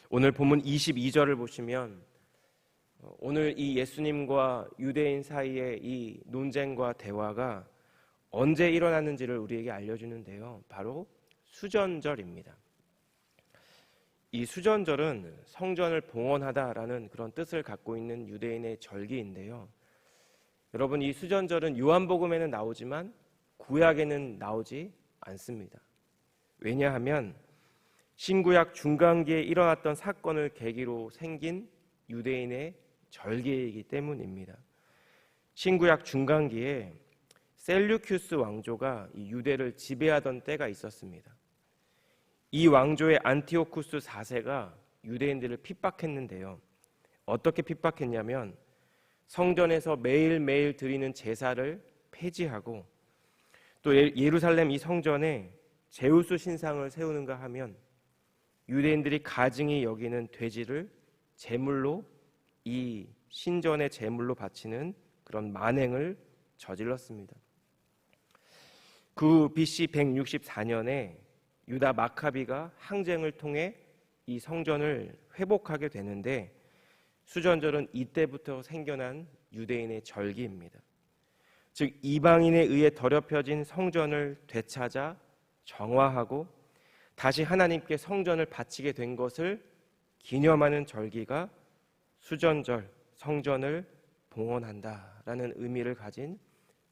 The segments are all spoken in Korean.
오늘 본문 22절을 보시면 오늘 이 예수님과 유대인 사이의 이 논쟁과 대화가 언제 일어났는지를 우리에게 알려주는데요. 바로 수전절입니다. 이 수전절은 성전을 봉헌하다라는 그런 뜻을 갖고 있는 유대인의 절기인데요. 여러분, 이 수전절은 요한복음에는 나오지만 구약에는 나오지 않습니다. 왜냐하면 신구약 중간기에 일어났던 사건을 계기로 생긴 유대인의 절기이기 때문입니다. 신구약 중간기에 셀류큐스 왕조가 이 유대를 지배하던 때가 있었습니다. 이 왕조의 안티오쿠스 4세가 유대인들을 핍박했는데요. 어떻게 핍박했냐면 성전에서 매일매일 드리는 제사를 폐지하고 또 예루살렘 이 성전에 제우스 신상을 세우는가 하면 유대인들이 가증히 여기는 돼지를 제물로 이 신전의 제물로 바치는 그런 만행을 저질렀습니다. 그 BC 164년에 유다 마카비가 항쟁을 통해 이 성전을 회복하게 되는데 수전절은 이때부터 생겨난 유대인의 절기입니다. 즉 이방인에 의해 더럽혀진 성전을 되찾아 정화하고 다시 하나님께 성전을 바치게 된 것을 기념하는 절기가 수전절, 성전을 봉헌한다라는 의미를 가진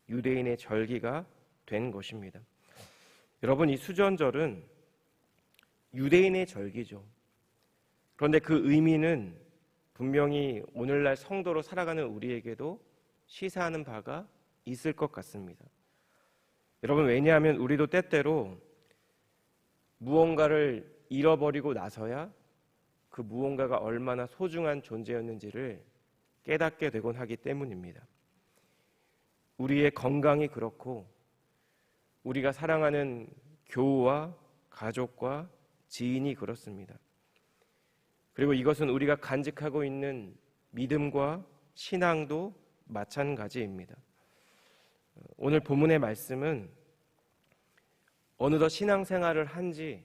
유대인의 절기가 된 것입니다. 여러분, 이 수전절은 유대인의 절기죠. 그런데 그 의미는 분명히 오늘날 성도로 살아가는 우리에게도 시사하는 바가 있을 것 같습니다. 여러분, 왜냐하면 우리도 때때로 무언가를 잃어버리고 나서야 그 무언가가 얼마나 소중한 존재였는지를 깨닫게 되곤 하기 때문입니다. 우리의 건강이 그렇고 우리가 사랑하는 교우와 가족과 지인이 그렇습니다. 그리고 이것은 우리가 간직하고 있는 믿음과 신앙도 마찬가지입니다. 오늘 본문의 말씀은 어느덧 신앙생활을 한 지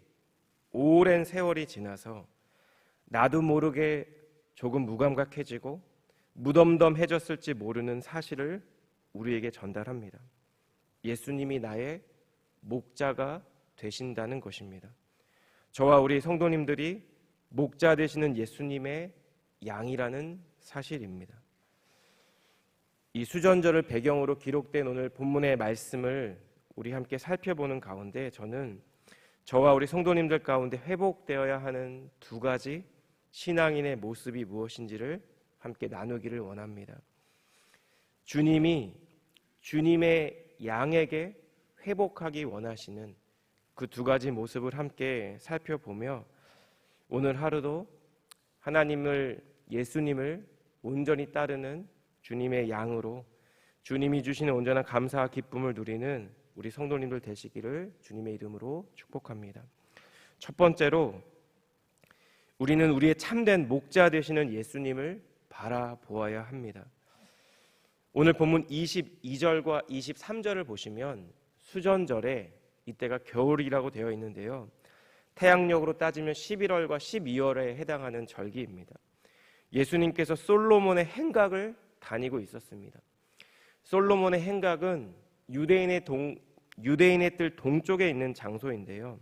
오랜 세월이 지나서 나도 모르게 조금 무감각해지고 무덤덤해졌을지 모르는 사실을 우리에게 전달합니다. 예수님이 나의 목자가 되신다는 것입니다. 저와 우리 성도님들이 목자 되시는 예수님의 양이라는 사실입니다. 이 수전절을 배경으로 기록된 오늘 본문의 말씀을 우리 함께 살펴보는 가운데 저는 저와 우리 성도님들 가운데 회복되어야 하는 두 가지 신앙인의 모습이 무엇인지를 함께 나누기를 원합니다. 주님이 주님의 양에게 회복하기 원하시는 그 두 가지 모습을 함께 살펴보며 오늘 하루도 하나님을, 예수님을 온전히 따르는 주님의 양으로 주님이 주시는 온전한 감사와 기쁨을 누리는 우리 성도님들 되시기를 주님의 이름으로 축복합니다. 첫 번째로 우리는 우리의 참된 목자 되시는 예수님을 바라보아야 합니다. 오늘 본문 22절과 23절을 보시면 수전절에 이때가 겨울이라고 되어 있는데요. 태양력으로 따지면 11월과 12월에 해당하는 절기입니다. 예수님께서 솔로몬의 행각을 다니고 있었습니다. 솔로몬의 행각은 유대인의 뜰 동쪽에 있는 장소인데요.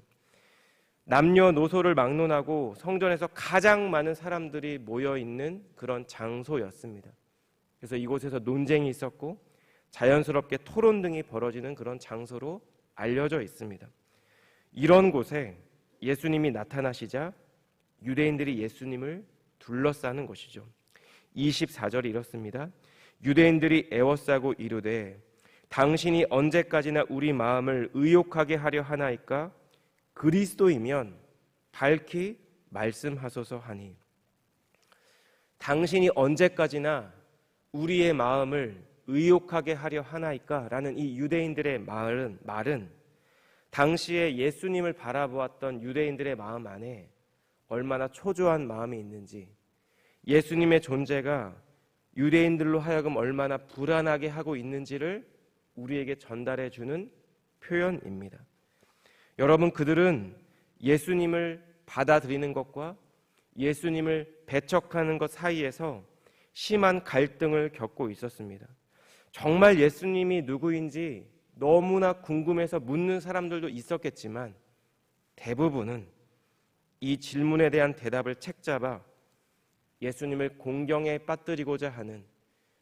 남녀노소를 막론하고 성전에서 가장 많은 사람들이 모여있는 그런 장소였습니다. 그래서 이곳에서 논쟁이 있었고 자연스럽게 토론 등이 벌어지는 그런 장소로 알려져 있습니다. 이런 곳에 예수님이 나타나시자 유대인들이 예수님을 둘러싸는 것이죠. 24절이 이렇습니다. 유대인들이 애워싸고 이르되 당신이 언제까지나 우리 마음을 의욕하게 하려 하나이까? 그리스도이면 밝히 말씀하소서 하니. 당신이 언제까지나 우리의 마음을 의욕하게 하려 하나이까? 라는 이 유대인들의 말은 당시에 예수님을 바라보았던 유대인들의 마음 안에 얼마나 초조한 마음이 있는지, 예수님의 존재가 유대인들로 하여금 얼마나 불안하게 하고 있는지를 우리에게 전달해 주는 표현입니다. 여러분, 그들은 예수님을 받아들이는 것과 예수님을 배척하는 것 사이에서 심한 갈등을 겪고 있었습니다. 정말 예수님이 누구인지 너무나 궁금해서 묻는 사람들도 있었겠지만 대부분은 이 질문에 대한 대답을 책잡아 예수님을 공경에 빠뜨리고자 하는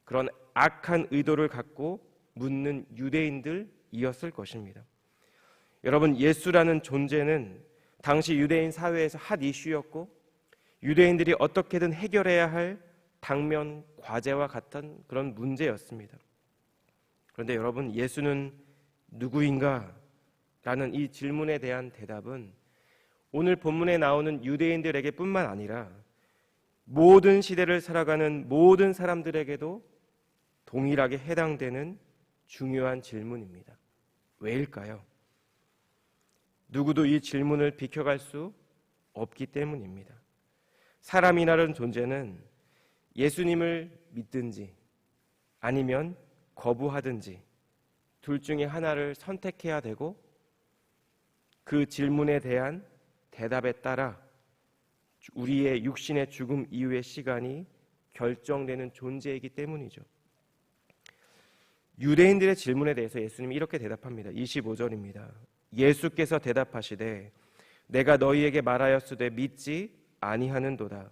그런 악한 의도를 갖고 묻는 유대인들이었을 것입니다. 여러분, 예수라는 존재는 당시 유대인 사회에서 핫 이슈였고 유대인들이 어떻게든 해결해야 할 당면 과제와 같은 그런 문제였습니다. 그런데 여러분, 예수는 누구인가? 라는 이 질문에 대한 대답은 오늘 본문에 나오는 유대인들에게 뿐만 아니라 모든 시대를 살아가는 모든 사람들에게도 동일하게 해당되는 중요한 질문입니다. 왜일까요? 누구도 이 질문을 비켜갈 수 없기 때문입니다. 사람이라는 존재는 예수님을 믿든지 아니면 거부하든지 둘 중에 하나를 선택해야 되고 그 질문에 대한 대답에 따라 우리의 육신의 죽음 이후의 시간이 결정되는 존재이기 때문이죠. 유대인들의 질문에 대해서 예수님이 이렇게 대답합니다. 25절입니다. 예수께서 대답하시되 내가 너희에게 말하였으되 믿지 아니하는도다.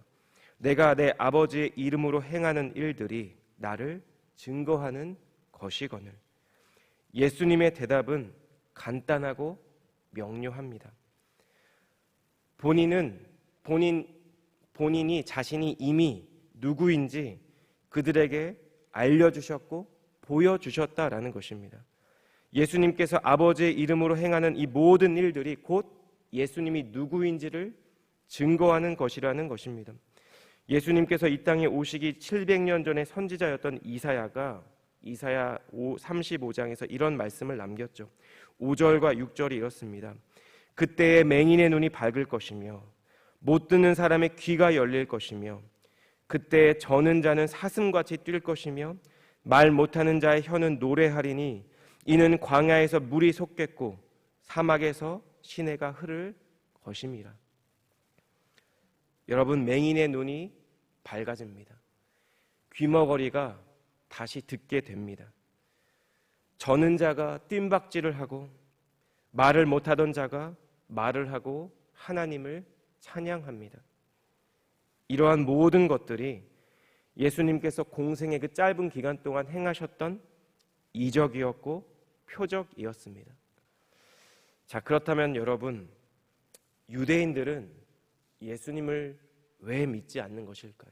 내가 내 아버지의 이름으로 행하는 일들이 나를 증거하는 것이거늘. 예수님의 대답은 간단하고 명료합니다. 본인이 자신이 이미 누구인지 그들에게 알려주셨고 보여주셨다라는 것입니다. 예수님께서 아버지의 이름으로 행하는 이 모든 일들이 곧 예수님이 누구인지를 증거하는 것이라는 것입니다. 예수님께서 이 땅에 오시기 700년 전에 선지자였던 이사야 35장에서 이런 말씀을 남겼죠. 5절과 6절이 이렇습니다. 그때에 맹인의 눈이 밝을 것이며 못 듣는 사람의 귀가 열릴 것이며 그때에 저는 자는 사슴같이 뛸 것이며 말 못하는 자의 혀는 노래하리니 이는 광야에서 물이 솟겠고 사막에서 시내가 흐를 것임이라. 여러분, 맹인의 눈이 밝아집니다. 귀머거리가 다시 듣게 됩니다. 저는 자가 뜀박질을 하고 말을 못하던 자가 말을 하고 하나님을 찬양합니다. 이러한 모든 것들이 예수님께서 공생의 그 짧은 기간 동안 행하셨던 이적이었고 표적이었습니다. 자, 그렇다면 여러분, 유대인들은 예수님을 왜 믿지 않는 것일까요?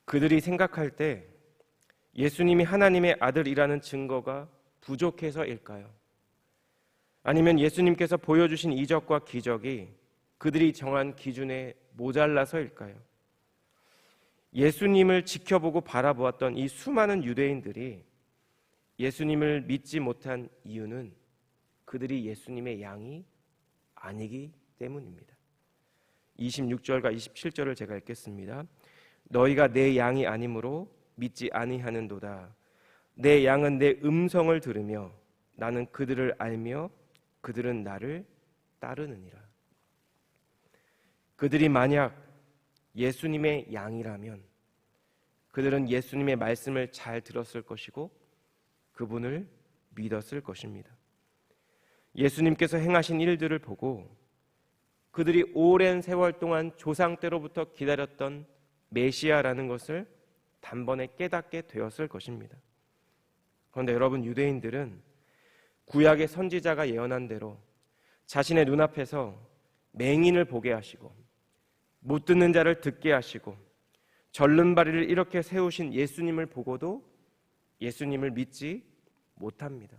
그들이 생각할 때 예수님이 하나님의 아들이라는 증거가 부족해서일까요? 아니면 예수님께서 보여주신 이적과 기적이 그들이 정한 기준에 모자라서일까요? 예수님을 지켜보고 바라보았던 이 수많은 유대인들이 예수님을 믿지 못한 이유는 그들이 예수님의 양이 아니기 때문입니다. 26절과 27절을 제가 읽겠습니다. 너희가 내 양이 아니므로 믿지 아니하는도다. 내 양은 내 음성을 들으며 나는 그들을 알며 그들은 나를 따르느니라. 그들이 만약 예수님의 양이라면 그들은 예수님의 말씀을 잘 들었을 것이고 그분을 믿었을 것입니다. 예수님께서 행하신 일들을 보고 그들이 오랜 세월 동안 조상 때로부터 기다렸던 메시아라는 것을 단번에 깨닫게 되었을 것입니다. 그런데 여러분, 유대인들은 구약의 선지자가 예언한 대로 자신의 눈앞에서 맹인을 보게 하시고 못 듣는 자를 듣게 하시고 절름발이를 이렇게 세우신 예수님을 보고도 예수님을 믿지 못합니다.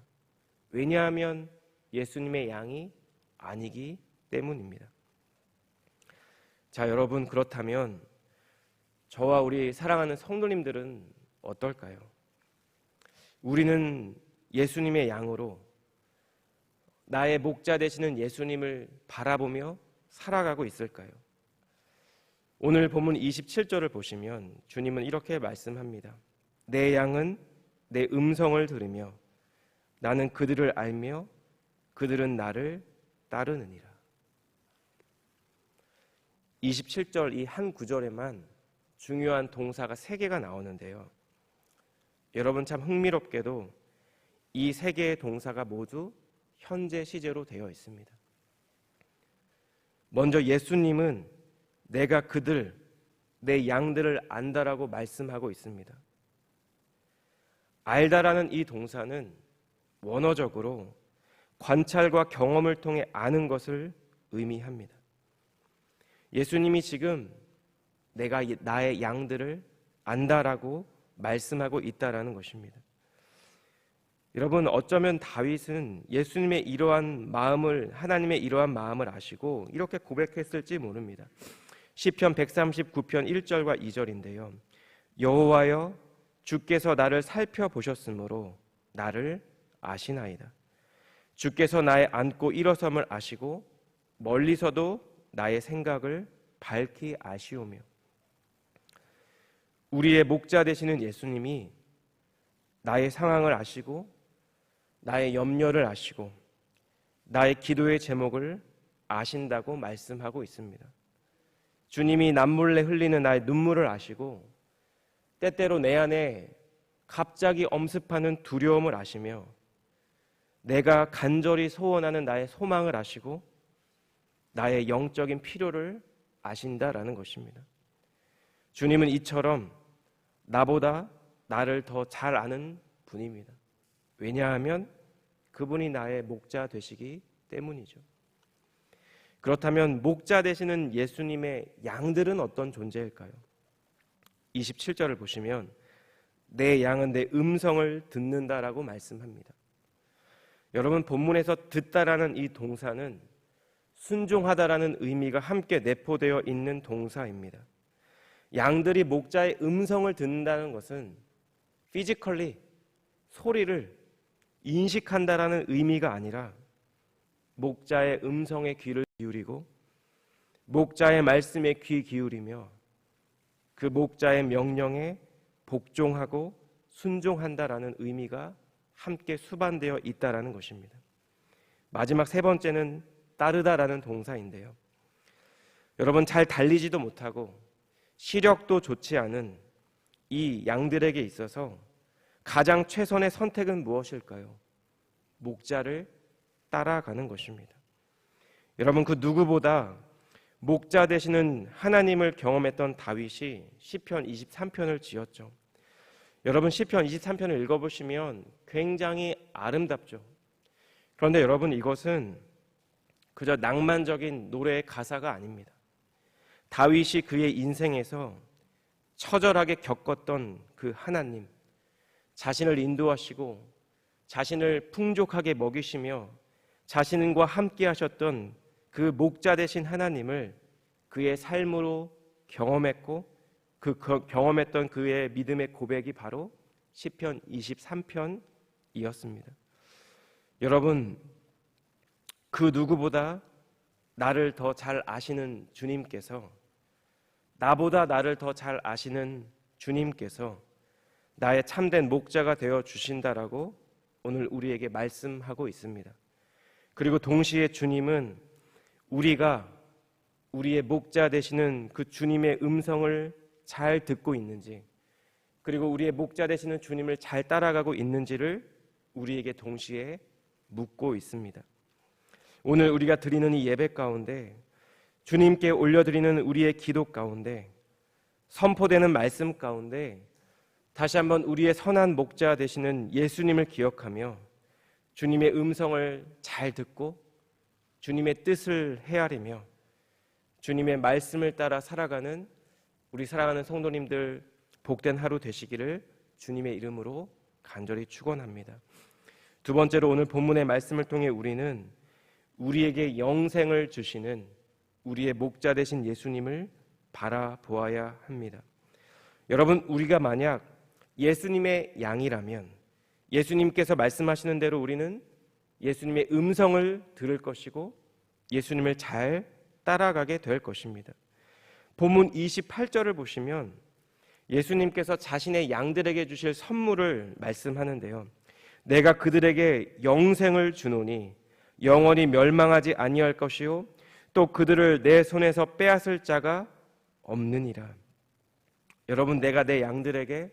왜냐하면 예수님의 양이 아니기 때문입니다. 자, 여러분, 그렇다면 저와 우리 사랑하는 성도님들은 어떨까요? 우리는 예수님의 양으로 나의 목자 되시는 예수님을 바라보며 살아가고 있을까요? 오늘 본문 27절을 보시면 주님은 이렇게 말씀합니다. 내 양은 내 음성을 들으며 나는 그들을 알며 그들은 나를 따르느니라. 27절 이 한 구절에만 중요한 동사가 3개가 나오는데요. 여러분 참 흥미롭게도 이 3개의 동사가 모두 현재 시제로 되어 있습니다. 먼저 예수님은 내가 그들, 내 양들을 안다라고 말씀하고 있습니다. 알다라는 이 동사는 원어적으로 관찰과 경험을 통해 아는 것을 의미합니다. 예수님이 지금 내가 나의 양들을 안다라고 말씀하고 있다라는 것입니다. 여러분, 어쩌면 다윗은 예수님의 이러한 마음을, 하나님의 이러한 마음을 아시고 이렇게 고백했을지 모릅니다. 시편 139편 1절과 2절인데요. 여호와여, 주께서 나를 살펴보셨으므로 나를 아시나이다. 주께서 나의 앉고 일어섬을 아시고 멀리서도 나의 생각을 밝히 아시오며. 우리의 목자 되시는 예수님이 나의 상황을 아시고 나의 염려를 아시고 나의 기도의 제목을 아신다고 말씀하고 있습니다. 주님이 남몰래 흘리는 나의 눈물을 아시고 때때로 내 안에 갑자기 엄습하는 두려움을 아시며 내가 간절히 소원하는 나의 소망을 아시고 나의 영적인 필요를 아신다라는 것입니다. 주님은 이처럼 나보다 나를 더 잘 아는 분입니다. 왜냐하면 그분이 나의 목자 되시기 때문이죠. 그렇다면 목자 되시는 예수님의 양들은 어떤 존재일까요? 27절을 보시면 내 양은 내 음성을 듣는다라고 말씀합니다. 여러분, 본문에서 듣다라는 이 동사는 순종하다라는 의미가 함께 내포되어 있는 동사입니다. 양들이 목자의 음성을 듣는다는 것은 피지컬리 소리를 인식한다라는 의미가 아니라 목자의 음성에 귀를 기울이고 목자의 말씀에 귀 기울이며 그 목자의 명령에 복종하고 순종한다라는 의미가 함께 수반되어 있다라는 것입니다. 마지막 3번째는 따르다라는 동사인데요. 여러분, 잘 달리지도 못하고 시력도 좋지 않은 이 양들에게 있어서 가장 최선의 선택은 무엇일까요? 목자를 따라가는 것입니다. 여러분, 그 누구보다 목자 되시는 하나님을 경험했던 다윗이 시편 23편을 지었죠. 여러분, 시편 23편을 읽어보시면 굉장히 아름답죠. 그런데 여러분, 이것은 그저 낭만적인 노래의 가사가 아닙니다. 다윗이 그의 인생에서 처절하게 겪었던 그 하나님, 자신을 인도하시고 자신을 풍족하게 먹이시며 자신과 함께 하셨던 그 목자 되신 하나님을 그의 삶으로 경험했고 경험했던 그의 믿음의 고백이 바로 시편 23편이었습니다. 여러분, 그 누구보다 나를 더 잘 아시는 주님께서, 나보다 나를 더 잘 아시는 주님께서 나의 참된 목자가 되어 주신다라고 오늘 우리에게 말씀하고 있습니다. 그리고 동시에 주님은 우리가 우리의 목자 되시는 그 주님의 음성을 잘 듣고 있는지, 그리고 우리의 목자 되시는 주님을 잘 따라가고 있는지를 우리에게 동시에 묻고 있습니다. 오늘 우리가 드리는 이 예배 가운데, 주님께 올려드리는 우리의 기도 가운데, 선포되는 말씀 가운데 다시 한번 우리의 선한 목자 되시는 예수님을 기억하며 주님의 음성을 잘 듣고 주님의 뜻을 헤아리며 주님의 말씀을 따라 살아가는 우리 사랑하는 성도님들 복된 하루 되시기를 주님의 이름으로 간절히 축원합니다. 두 번째로, 오늘 본문의 말씀을 통해 우리는 우리에게 영생을 주시는 우리의 목자 되신 예수님을 바라보아야 합니다. 여러분, 우리가 만약 예수님의 양이라면 예수님께서 말씀하시는 대로 우리는 예수님의 음성을 들을 것이고 예수님을 잘 따라가게 될 것입니다. 본문 28절을 보시면 예수님께서 자신의 양들에게 주실 선물을 말씀하는데요. 내가 그들에게 영생을 주노니 영원히 멸망하지 아니할 것이요 또 그들을 내 손에서 빼앗을 자가 없느니라. 여러분, 내가 내 양들에게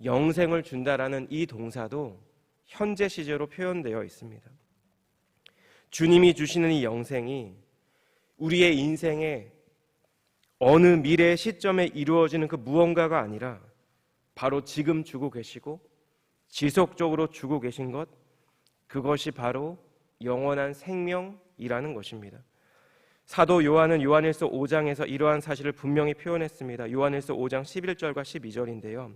영생을 준다라는 이 동사도 현재 시제로 표현되어 있습니다. 주님이 주시는 이 영생이 우리의 인생에 어느 미래의 시점에 이루어지는 그 무언가가 아니라 바로 지금 주고 계시고 지속적으로 주고 계신 것, 그것이 바로 영원한 생명이라는 것입니다. 사도 요한은 요한일서 5장에서 이러한 사실을 분명히 표현했습니다. 요한일서 5장 11절과 12절인데요.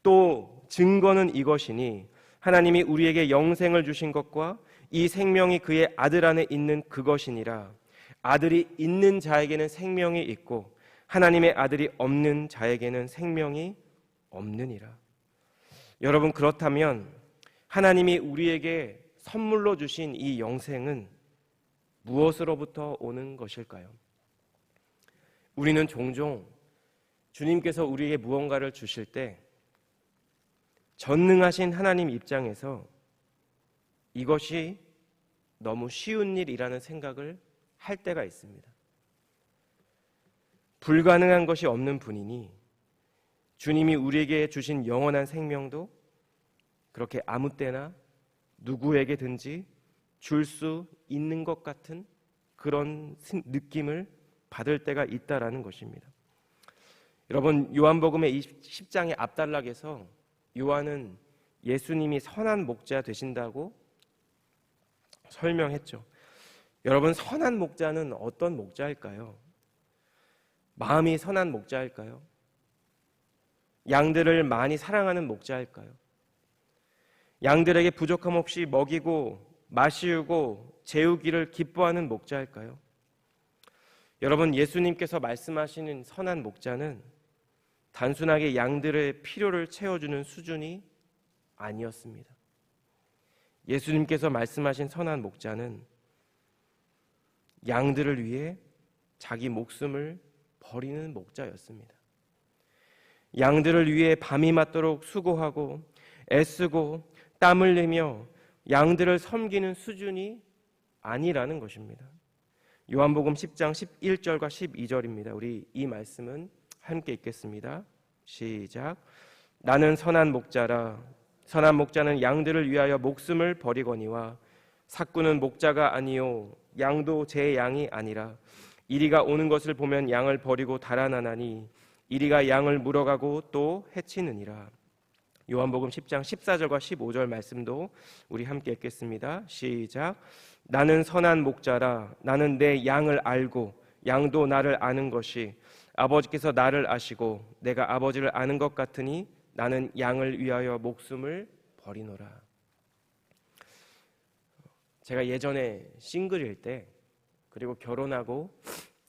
또 증거는 이것이니 하나님이 우리에게 영생을 주신 것과 이 생명이 그의 아들 안에 있는 그것이니라. 아들이 있는 자에게는 생명이 있고 하나님의 아들이 없는 자에게는 생명이 없느니라. 여러분, 그렇다면 하나님이 우리에게 선물로 주신 이 영생은 무엇으로부터 오는 것일까요? 우리는 종종 주님께서 우리에게 무언가를 주실 때 전능하신 하나님 입장에서 이것이 너무 쉬운 일이라는 생각을 할 때가 있습니다. 불가능한 것이 없는 분이니 주님이 우리에게 주신 영원한 생명도 그렇게 아무 때나 누구에게든지 줄 수 있는 것 같은 그런 느낌을 받을 때가 있다라는 것입니다. 여러분, 요한복음의 10장의 앞단락에서 요한은 예수님이 선한 목자 되신다고 설명했죠. 여러분, 선한 목자는 어떤 목자일까요? 마음이 선한 목자일까요? 양들을 많이 사랑하는 목자일까요? 양들에게 부족함 없이 먹이고 마시우고 재우기를 기뻐하는 목자일까요? 여러분, 예수님께서 말씀하시는 선한 목자는 단순하게 양들의 필요를 채워주는 수준이 아니었습니다. 예수님께서 말씀하신 선한 목자는 양들을 위해 자기 목숨을 버리는 목자였습니다. 양들을 위해 밤이 맞도록 수고하고 애쓰고 땀 흘리며 양들을 섬기는 수준이 아니라는 것입니다. 요한복음 10장 11절과 12절입니다. 우리 이 말씀은 함께 읽겠습니다. 시작. 나는 선한 목자라. 선한 목자는 양들을 위하여 목숨을 버리거니와 삭구는 목자가 아니요 양도 제 양이 아니라 이리가 오는 것을 보면 양을 버리고 달아나나니 이리가 양을 물어가고 또 해치느니라. 요한복음 10장 14절과 15절 말씀도 우리 함께 읽겠습니다. 시작. 나는 선한 목자라. 나는 내 양을 알고 양도 나를 아는 것이 아버지께서 나를 아시고 내가 아버지를 아는 것 같으니 나는 양을 위하여 목숨을 버리노라. 제가 예전에 싱글일 때 그리고 결혼하고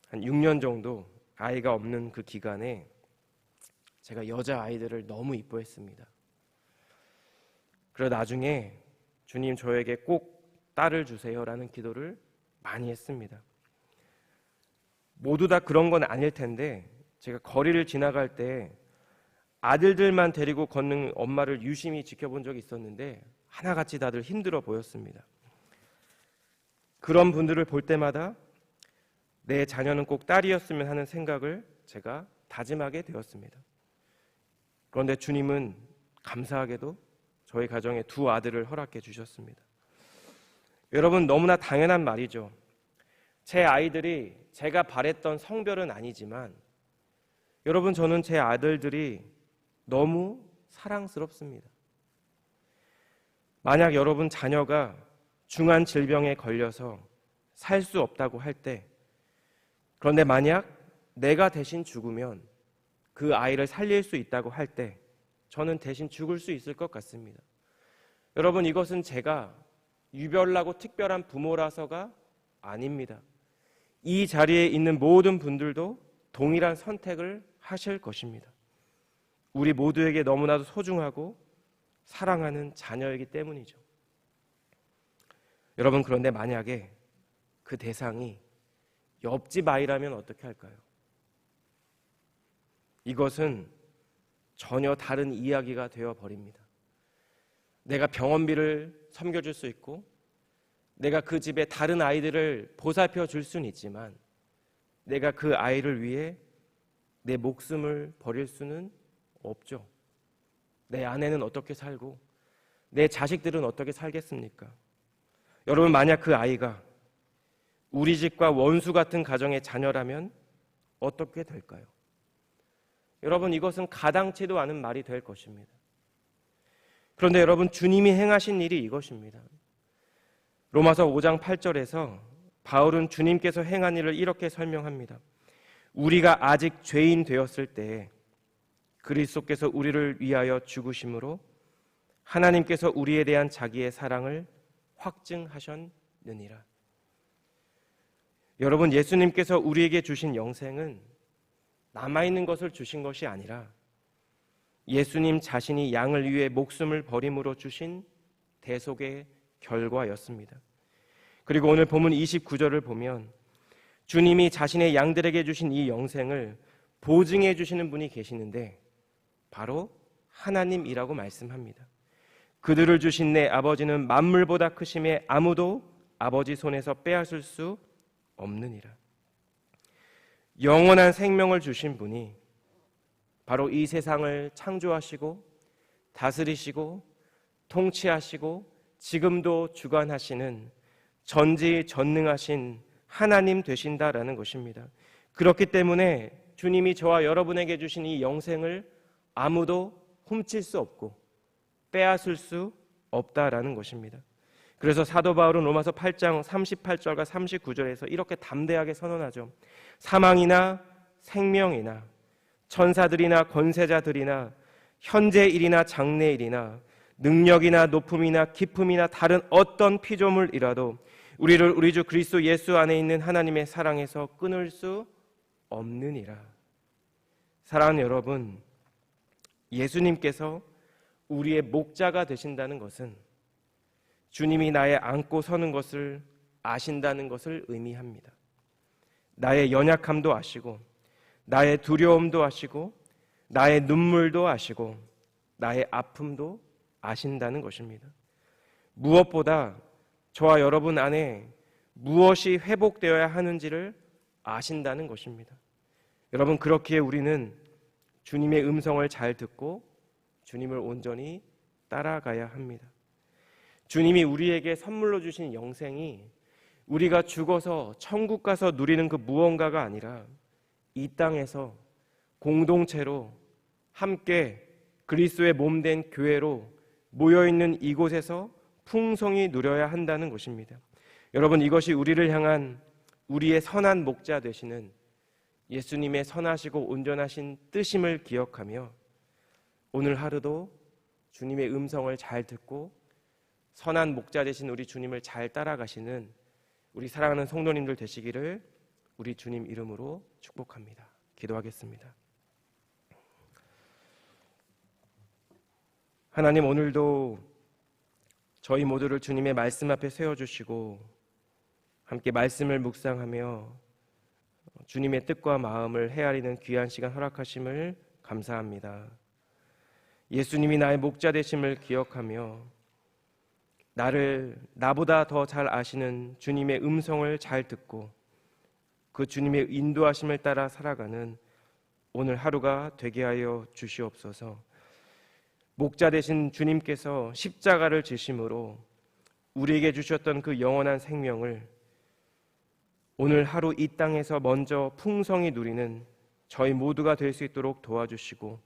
한 6년 정도 아이가 없는 그 기간에 제가 여자 아이들을 너무 이뻐했습니다. 그래서 나중에 주님 저에게 꼭 딸을 주세요라는 기도를 많이 했습니다. 모두 다 그런 건 아닐 텐데 제가 거리를 지나갈 때 아들들만 데리고 걷는 엄마를 유심히 지켜본 적이 있었는데 하나같이 다들 힘들어 보였습니다. 그런 분들을 볼 때마다 내 자녀는 꼭 딸이었으면 하는 생각을 제가 다짐하게 되었습니다. 그런데 주님은 감사하게도 저희 가정에 두 아들을 허락해 주셨습니다. 여러분, 너무나 당연한 말이죠. 제 아이들이 제가 바랬던 성별은 아니지만 여러분, 저는 제 아들들이 너무 사랑스럽습니다. 만약 여러분 자녀가 중한 질병에 걸려서 살 수 없다고 할 때, 그런데 만약 내가 대신 죽으면 그 아이를 살릴 수 있다고 할 때 저는 대신 죽을 수 있을 것 같습니다. 여러분, 이것은 제가 유별나고 특별한 부모라서가 아닙니다. 이 자리에 있는 모든 분들도 동일한 선택을 하실 것입니다. 우리 모두에게 너무나도 소중하고 사랑하는 자녀이기 때문이죠. 여러분, 그런데 만약에 그 대상이 옆집 아이라면 어떻게 할까요? 이것은 전혀 다른 이야기가 되어버립니다. 내가 병원비를 섬겨줄 수 있고 내가 그 집에 다른 아이들을 보살펴 줄 수는 있지만 내가 그 아이를 위해 내 목숨을 버릴 수는 없죠. 내 아내는 어떻게 살고 내 자식들은 어떻게 살겠습니까? 여러분, 만약 그 아이가 우리 집과 원수 같은 가정의 자녀라면 어떻게 될까요? 여러분, 이것은 가당치도 않은 말이 될 것입니다. 그런데 여러분, 주님이 행하신 일이 이것입니다. 로마서 5장 8절에서 바울은 주님께서 행한 일을 이렇게 설명합니다. 우리가 아직 죄인 되었을 때에 그리스도께서 우리를 위하여 죽으심으로 하나님께서 우리에 대한 자기의 사랑을 확증하셨느니라. 여러분, 예수님께서 우리에게 주신 영생은 남아있는 것을 주신 것이 아니라 예수님 자신이 양을 위해 목숨을 버림으로 주신 대속의 결과였습니다. 그리고 오늘 본문 29절을 보면 주님이 자신의 양들에게 주신 이 영생을 보증해 주시는 분이 계시는데 바로 하나님이라고 말씀합니다. 그들을 주신 내 아버지는 만물보다 크심에 아무도 아버지 손에서 빼앗을 수 없느니라. 영원한 생명을 주신 분이 바로 이 세상을 창조하시고 다스리시고 통치하시고 지금도 주관하시는 전지전능하신 하나님 되신다라는 것입니다. 그렇기 때문에 주님이 저와 여러분에게 주신 이 영생을 아무도 훔칠 수 없고 빼앗을 수 없다라는 것입니다. 그래서 사도 바울은 로마서 8장 38절과 39절에서 이렇게 담대하게 선언하죠. 사망이나 생명이나 천사들이나 권세자들이나 현재일이나 장래일이나 능력이나 높음이나 깊음이나 다른 어떤 피조물이라도 우리를 우리 주 그리스도 예수 안에 있는 하나님의 사랑에서 끊을 수 없느니라. 사랑하는 여러분, 예수님께서 우리의 목자가 되신다는 것은 주님이 나의 안고 서는 것을 아신다는 것을 의미합니다. 나의 연약함도 아시고 나의 두려움도 아시고 나의 눈물도 아시고 나의 아픔도 아신다는 것입니다. 무엇보다 저와 여러분 안에 무엇이 회복되어야 하는지를 아신다는 것입니다. 여러분, 그렇기에 우리는 주님의 음성을 잘 듣고 주님을 온전히 따라가야 합니다. 주님이 우리에게 선물로 주신 영생이 우리가 죽어서 천국 가서 누리는 그 무언가가 아니라 이 땅에서 공동체로 함께 그리스도의 몸된 교회로 모여있는 이곳에서 풍성히 누려야 한다는 것입니다. 여러분, 이것이 우리를 향한 우리의 선한 목자 되시는 예수님의 선하시고 온전하신 뜻임을 기억하며 오늘 하루도 주님의 음성을 잘 듣고 선한 목자 되신 우리 주님을 잘 따라가시는 우리 사랑하는 성도님들 되시기를 우리 주님 이름으로 축복합니다. 기도하겠습니다. 하나님, 오늘도 저희 모두를 주님의 말씀 앞에 세워주시고 함께 말씀을 묵상하며 주님의 뜻과 마음을 헤아리는 귀한 시간 허락하심을 감사합니다. 예수님이 나의 목자 되심을 기억하며 나보다 더 잘 아시는 주님의 음성을 잘 듣고 그 주님의 인도하심을 따라 살아가는 오늘 하루가 되게 하여 주시옵소서. 목자 되신 주님께서 십자가를 지심으로 우리에게 주셨던 그 영원한 생명을 오늘 하루 이 땅에서 먼저 풍성히 누리는 저희 모두가 될 수 있도록 도와주시고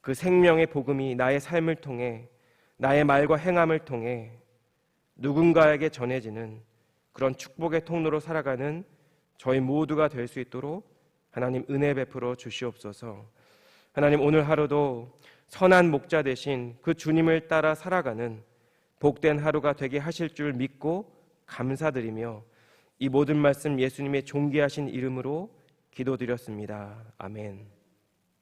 그 생명의 복음이 나의 삶을 통해 나의 말과 행함을 통해 누군가에게 전해지는 그런 축복의 통로로 살아가는 저희 모두가 될 수 있도록 하나님 은혜 베풀어 주시옵소서. 하나님, 오늘 하루도 선한 목자 되신 그 주님을 따라 살아가는 복된 하루가 되게 하실 줄 믿고 감사드리며 이 모든 말씀 예수님의 존귀하신 이름으로 기도드렸습니다. 아멘.